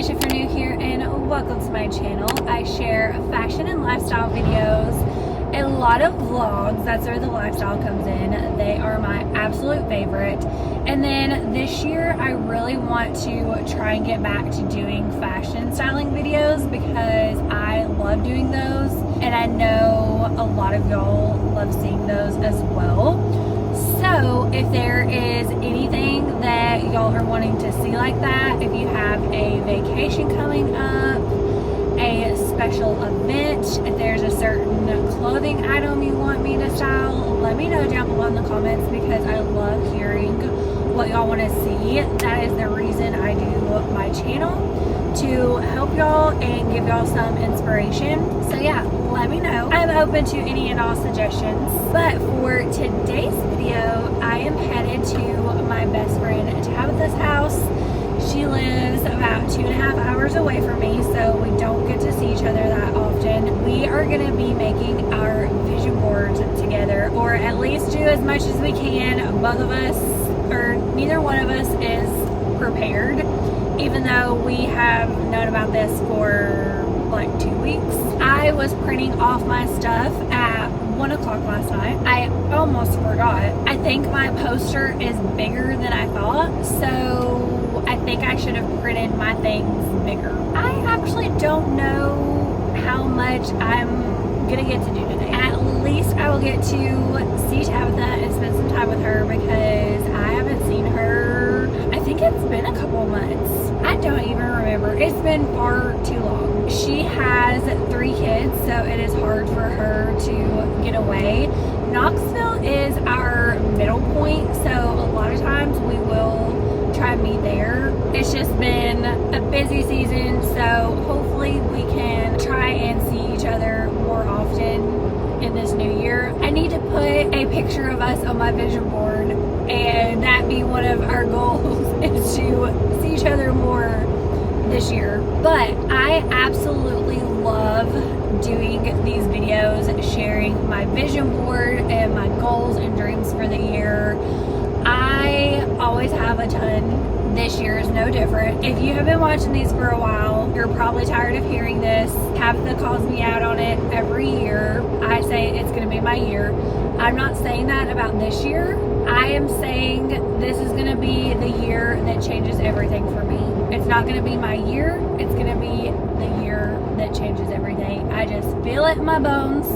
Alicia if you're new here, and welcome to my channel. I share fashion and lifestyle videos, a lot of vlogs. That's where the lifestyle comes in. They are my absolute favorite. And then this year I really want to try and get back to doing fashion styling videos because I love doing those, and I know a lot of y'all love seeing those as well. So if there is anything that y'all are wanting to see like that, if you have a vacation coming up, a special event, if there's a certain clothing item you want me to style, let me know down below in the comments because I love hearing what y'all want to see. That is the reason I do my channel, to help y'all and give y'all some inspiration. So yeah, let me know. I'm open to any and all suggestions. But for today's video, I am headed to my best friend Tabitha's house. She lives about 2.5 hours away from me, so we don't get to see each other that often. We are going to be making our vision boards together, or at least do as much as we can. Both of us, or neither one of us, is prepared, even though we have known about this for like 2 weeks. I was printing off my stuff at 1 o'clock last night. I almost forgot. I think my poster is bigger than I thought, so I think I should have printed my things bigger. I actually don't know how much I'm gonna get to do today. At least I will get to see Tabitha and spend some time with her because I haven't seen her. I think it's been a couple months. I don't even remember. It's been far too long. She has 3 kids, so it is hard for her to get away. Knoxville is our middle point, so a lot of times we will try and meet there. It's just been a busy season, so hopefully we can try and see each other more often in this new year. I need to put a picture of us on my vision board, and that be one of our goals is to see each other more this year. But I absolutely love doing these videos, sharing my vision board and my goals and dreams for the year. I always have a ton. This year is no different. If you have been watching these for a while, you're probably tired of hearing this. Tabitha calls me out on it every year. I say it's going to be my year. I'm not saying that about this year. I am saying this is going to be the year that changes everything for me. It's not going to be my year. It's going to be the year that changes everything. I just feel it in my bones,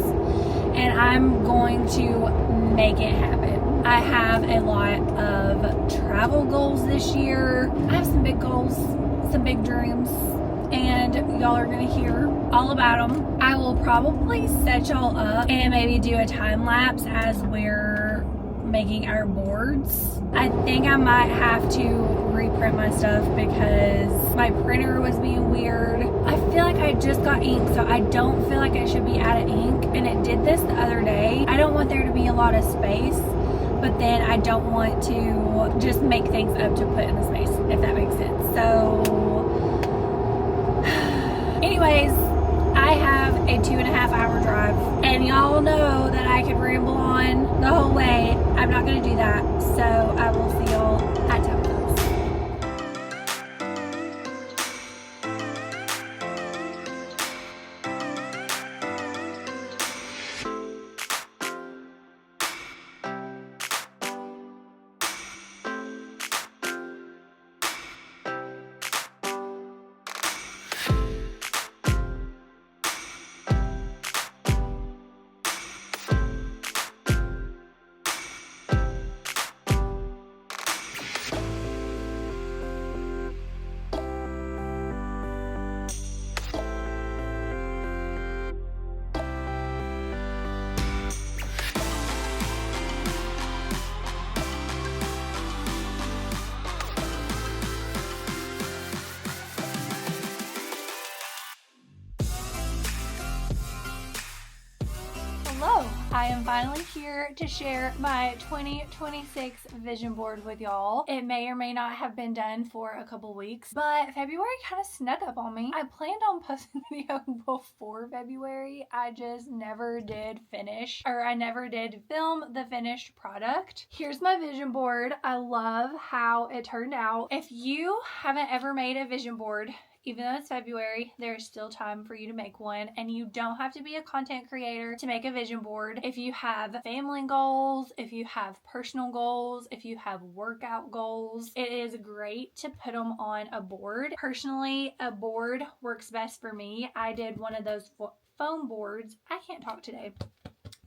and I'm going to make it happen. I have a lot of travel goals this year. I have some big goals, some big dreams, and y'all are gonna hear all about them. I will probably set y'all up and maybe do a time lapse as we're making our boards. I think I might have to reprint my stuff because my printer was being weird. I feel like I just got ink, so I don't feel like I should be out of ink, and it did this the other day. I don't want there to be a lot of space, but then I don't want to just make things up to put in the space, if that makes sense. So anyways, I have a 2.5 hour drive, and y'all know that I could ramble on the whole way. I'm not going to do that, so I will see y'all at Tabitha's. Hello, I am finally here to share my 2026 vision board with y'all. It may or may not have been done for a couple weeks, but February kind of snuck up on me. I planned on posting the video before February. I just never did finish, or I never did film the finished product. Here's my vision board. I love how it turned out. If you haven't ever made a vision board, even though it's February, there's still time for you to make one, and you don't have to be a content creator to make a vision board. If you have family goals, if you have personal goals, if you have workout goals, it is great to put them on a board. Personally, a board works best for me. I did one of those foam boards. I can't talk today.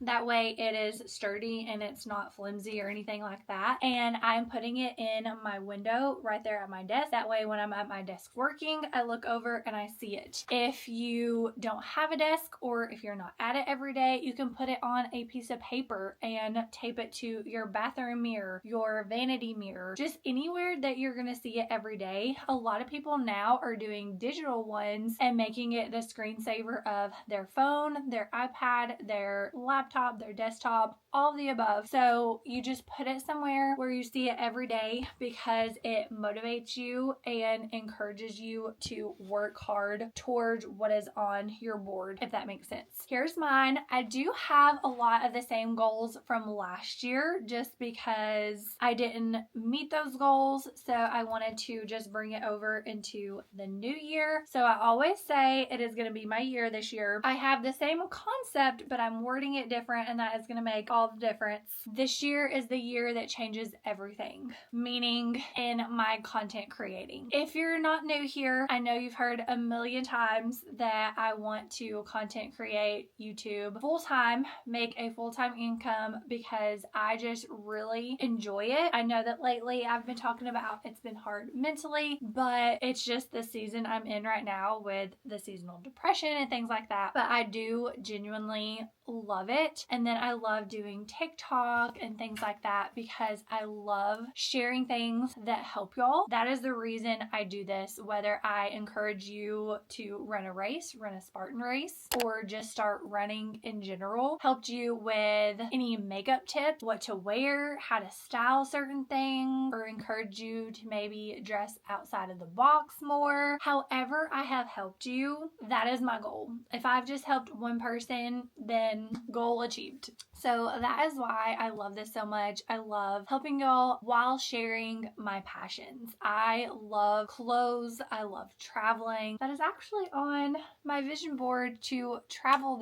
That way it is sturdy and it's not flimsy or anything like that. And I'm putting it in my window right there at my desk. That way when I'm at my desk working, I look over and I see it. If you don't have a desk or if you're not at it every day, you can put it on a piece of paper and tape it to your bathroom mirror, your vanity mirror, just anywhere that you're going to see it every day. A lot of people now are doing digital ones and making it the screensaver of their phone, their iPad, their laptop, their desktop, all of the above. So you just put it somewhere where you see it every day because it motivates you and encourages you to work hard towards what is on your board, if that makes sense. Here's mine. I do have a lot of the same goals from last year just because I didn't meet those goals. So I wanted to just bring it over into the new year. So I always say it is going to be my year this year. I have the same concept, but I'm wording it different, and that is going to make all the difference. This year is the year that changes everything, meaning in my content creating. If you're not new here, I know you've heard a million times that I want to content create YouTube full-time, make a full-time income because I just really enjoy it. I know that lately I've been talking about it's been hard mentally, but it's just the season I'm in right now with the seasonal depression and things like that. But I do genuinely love it. And then I love doing TikTok and things like that because I love sharing things that help y'all. That is the reason I do this, whether I encourage you to run a race, run a Spartan race, or just start running in general, helped you with any makeup tips, what to wear, how to style certain things, or encourage you to maybe dress outside of the box more. However I have helped you, that is my goal. If I've just helped one person, then goal achieved. So that is why I love this so much. I love helping y'all while sharing my passions. I love clothes. I love traveling. That is actually on my vision board to travel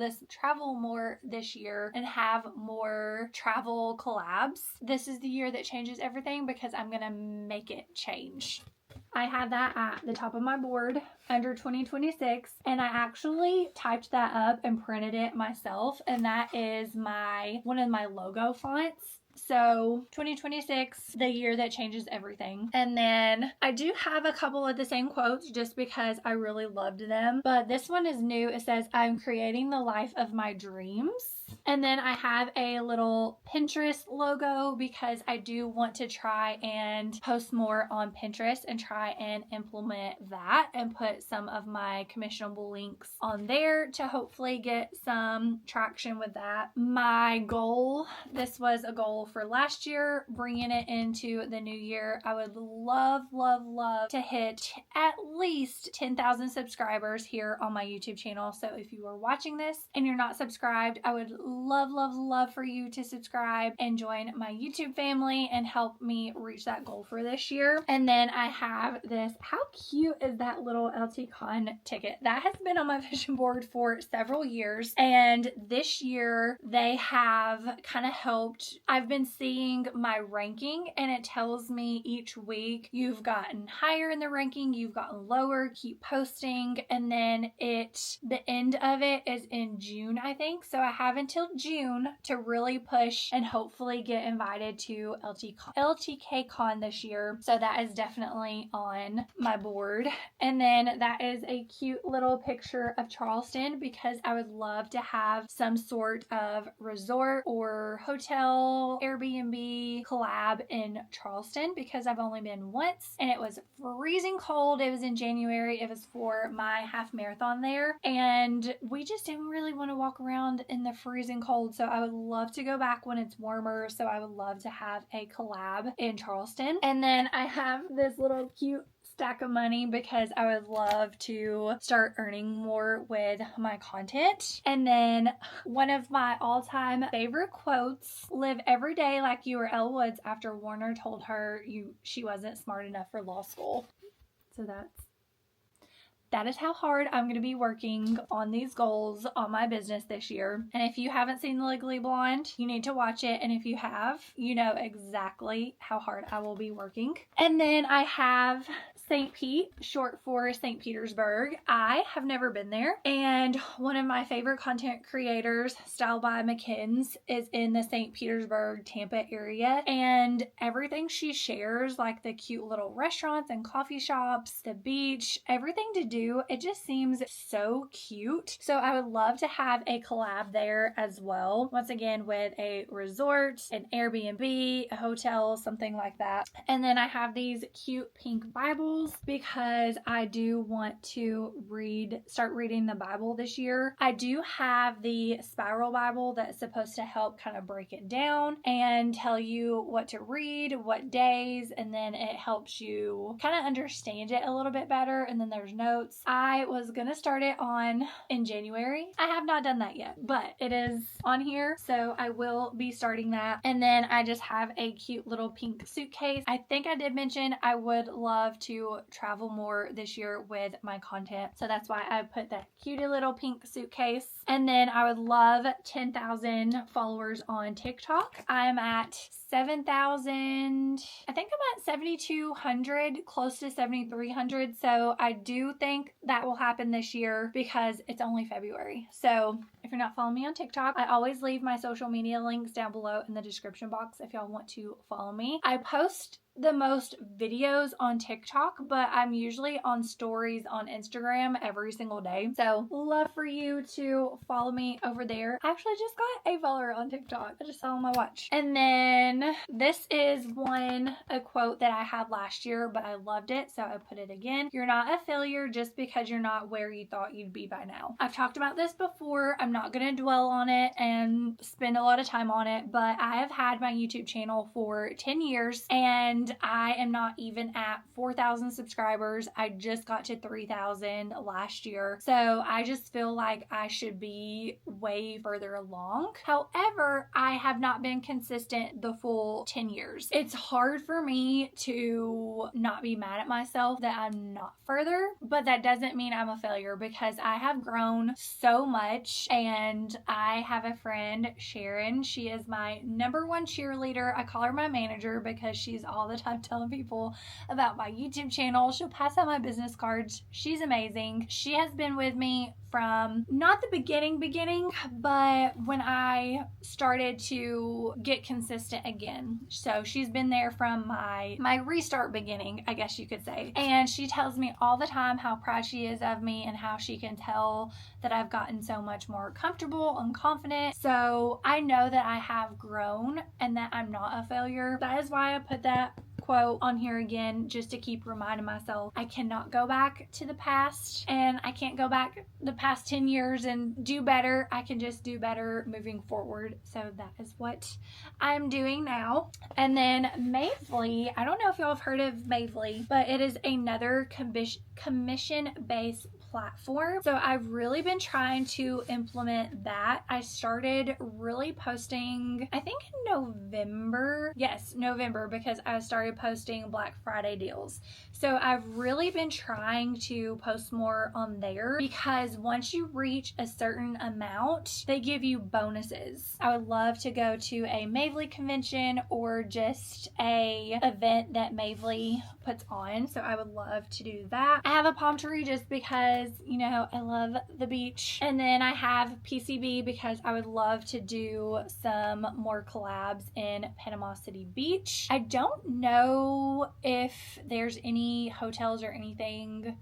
more this year and have more travel collabs. This is the year that changes everything because I'm gonna make it change. I had that at the top of my board under 2026, and I actually typed that up and printed it myself, and that is one of my logo fonts. So 2026, the year that changes everything. And then I do have a couple of the same quotes just because I really loved them, but this one is new. It says, "I'm creating the life of my dreams." And then I have a little Pinterest logo because I do want to try and post more on Pinterest and try and implement that and put some of my commissionable links on there to hopefully get some traction with that. My goal, this was a goal for last year, bringing it into the new year. I would love to hit at least 10,000 subscribers here on my YouTube channel. So if you are watching this and you're not subscribed, I would love for you to subscribe and join my YouTube family and help me reach that goal for this year. And then I have this, how cute is that little LTCon ticket? That has been on my vision board for several years, and this year they have kind of helped. I've been seeing my ranking and it tells me each week you've gotten higher in the ranking, you've gotten lower, keep posting, and then the end of it is in June, I think. So I have until June to really push and hopefully get invited to LTKCon this year. So that is definitely on my board. And then that is a cute little picture of Charleston because I would love to have some sort of resort or hotel Airbnb collab in Charleston because I've only been once and it was freezing cold. It was in January. It was for my half marathon there, and we just didn't really want to walk around in the freezing cold. So I would love to go back when it's warmer. So I would love to have a collab in Charleston. And then I have this little cute stack of money because I would love to start earning more with my content. And then one of my all-time favorite quotes, "Live every day like you were Elle Woods after Warner told her she wasn't smart enough for law school." So that is how hard I'm going to be working on these goals on my business this year. And if you haven't seen Legally Blonde, you need to watch it. And if you have, you know exactly how hard I will be working. And then I have St. Pete, short for St. Petersburg. I have never been there. And one of my favorite content creators, Style by McKinn's, is in the St. Petersburg, Tampa area. And everything she shares, like the cute little restaurants and coffee shops, the beach, everything to do, it just seems so cute. So I would love to have a collab there as well. Once again, with a resort, an Airbnb, a hotel, something like that. And then I have these cute pink Bibles because I do want to start reading the Bible this year. I do have the Spiral Bible that's supposed to help kind of break it down and tell you what to read, what days, and then it helps you kind of understand it a little bit better. And then there's notes. I was gonna start it in January. I have not done that yet, but it is on here, so I will be starting that. And then I just have a cute little pink suitcase. I think I did mention I would love to travel more this year with my content, so that's why I put that cutie little pink suitcase. And then I would love 10,000 followers on TikTok. I'm at 7,000. I think I'm at 7,200, close to 7,300. So I do think that will happen this year because it's only February. So if you're not following me on TikTok, I always leave my social media links down below in the description box if y'all want to follow me. I post the most videos on TikTok, but I'm usually on stories on Instagram every single day. So love for you to follow me over there. I actually just got a follower on TikTok. I just saw on my watch. And then this is a quote that I had last year, but I loved it, so I put it again. You're not a failure just because you're not where you thought you'd be by now. I've talked about this before. I'm not going to dwell on it and spend a lot of time on it, but I have had my YouTube channel for 10 years and I am not even at 4,000 subscribers. I just got to 3,000 last year. So I just feel like I should be way further along. However, I have not been consistent the full 10 years. It's hard for me to not be mad at myself that I'm not further, but that doesn't mean I'm a failure because I have grown so much. And I have a friend, Sharon. She is my #1 cheerleader. I call her my manager because she's all the time telling people about my YouTube channel. She'll pass out my business cards. She's amazing. She has been with me from not the beginning, but when I started to get consistent again. So she's been there from my restart beginning, I guess you could say. And she tells me all the time how proud she is of me and how she can tell that I've gotten so much more comfortable and confident. So I know that I have grown and that I'm not a failure. That is why I put that quote on here again, just to keep reminding myself I cannot go back to the past and I can't go back the past 10 years and do better. I can just do better moving forward. So that is what I'm doing now. And then Mavely, I don't know if y'all have heard of Mavely, but it is another commission-based platform. So I've really been trying to implement that. I started really posting, I think in November. Yes, November, because I started posting Black Friday deals. So I've really been trying to post more on there because once you reach a certain amount, they give you bonuses. I would love to go to a Mavely convention or just a event that Mavely puts on. So I would love to do that. I have a palm tree just because, you know, I love the beach. And then I have PCB because I would love to do some more collabs in Panama City Beach. I don't know if there's any hotels or anything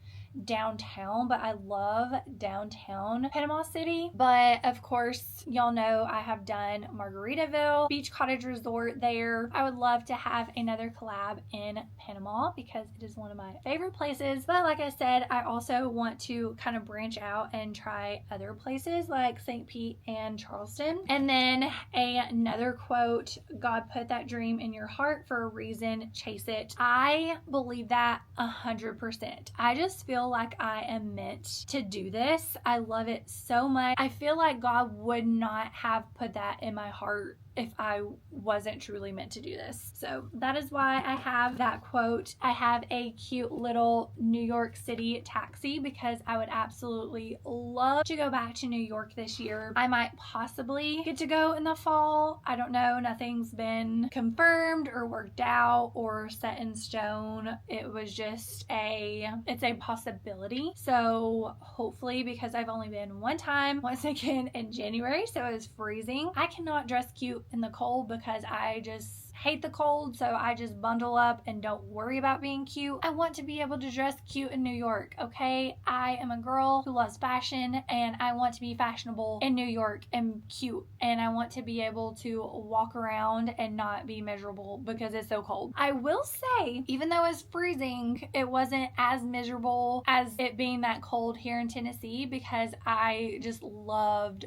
downtown, but I love downtown Panama City. But of course, y'all know I have done Margaritaville Beach Cottage Resort there. I would love to have another collab in Panama because it is one of my favorite places. But like I said, I also want to kind of branch out and try other places like St. Pete and Charleston. And then another quote, God put that dream in your heart for a reason, chase it. I believe that 100%. I just feel like I am meant to do this. I love it so much. I feel like God would not have put that in my heart if I wasn't truly meant to do this. So that is why I have that quote. I have a cute little New York City taxi because I would absolutely love to go back to New York this year. I might possibly get to go in the fall. I don't know. Nothing's been confirmed or worked out or set in stone. It was just it's a possibility. So hopefully, because I've only been one time, once again in January, so it was freezing. I cannot dress cute in the cold because I just hate the cold, so I just bundle up and don't worry about being cute. I want to be able to dress cute in New York, okay? I am a girl who loves fashion, and I want to be fashionable in New York and cute, and I want to be able to walk around and not be miserable because it's so cold. I will say, even though it's freezing, it wasn't as miserable as it being that cold here in Tennessee because I just loved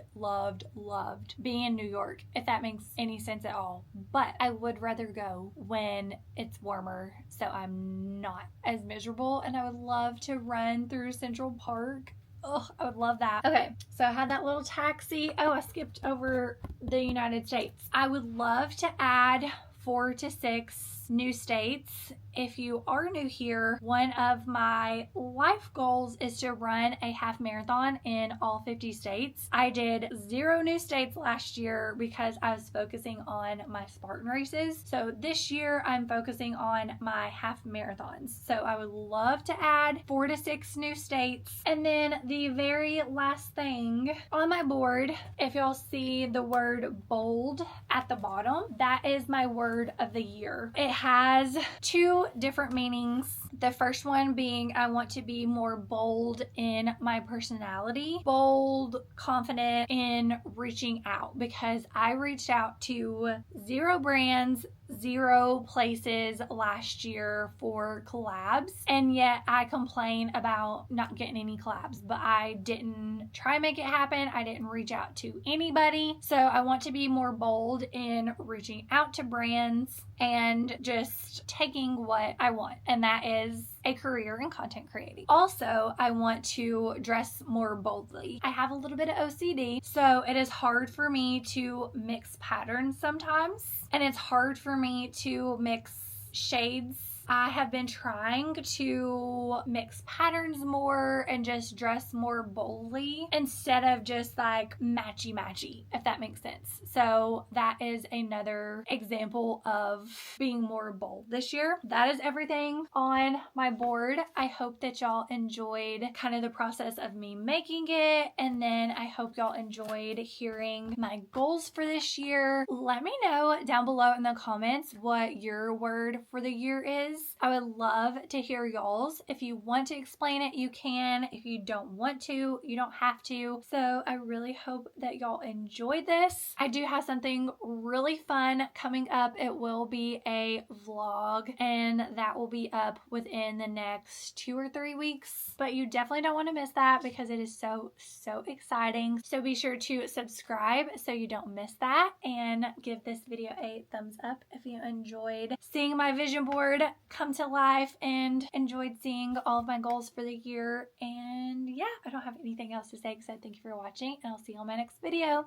being in New York, if that makes any sense at all. But I would rather go when it's warmer so I'm not as miserable, and I would love to run through Central Park. Oh, I would love that. Okay, so I had that little taxi. Oh, I skipped over the United States. I would love to add 4 to 6 new states. If you are new here, one of my life goals is to run a half marathon in all 50 states. I did 0 new states last year because I was focusing on my Spartan races. So this year I'm focusing on my half marathons. So I would love to add 4 to 6 new states. And then the very last thing on my board, if y'all see the word bold at the bottom, that is my word of the year. It has 2 different meanings. The first one being I want to be more bold in my personality, bold, confident in reaching out, because I reached out to 0 brands, 0 places last year for collabs, and yet I complain about not getting any collabs, but I didn't try and make it happen. I didn't reach out to anybody. So I want to be more bold in reaching out to brands and just taking what I want, and that is a career in content creating. Also, I want to dress more boldly. I have a little bit of OCD, so it is hard for me to mix patterns sometimes, and it's hard for me to mix shades. I have been trying to mix patterns more and just dress more boldly instead of just like matchy, if that makes sense. So that is another example of being more bold this year. That is everything on my board. I hope that y'all enjoyed kind of the process of me making it, and then I hope y'all enjoyed hearing my goals for this year. Let me know down below in the comments what your word for the year is. I would love to hear y'all's. If you want to explain it, you can. If you don't want to, you don't have to. So I really hope that y'all enjoyed this. I do have something really fun coming up. It will be a vlog, and that will be up within the next 2 or 3 weeks. But you definitely don't want to miss that because it is so exciting. So be sure to subscribe so you don't miss that, and give this video a thumbs up if you enjoyed seeing my vision board come to life and enjoyed seeing all of my goals for the year. And yeah, I don't have anything else to say except thank you for watching, and I'll see you on my next video.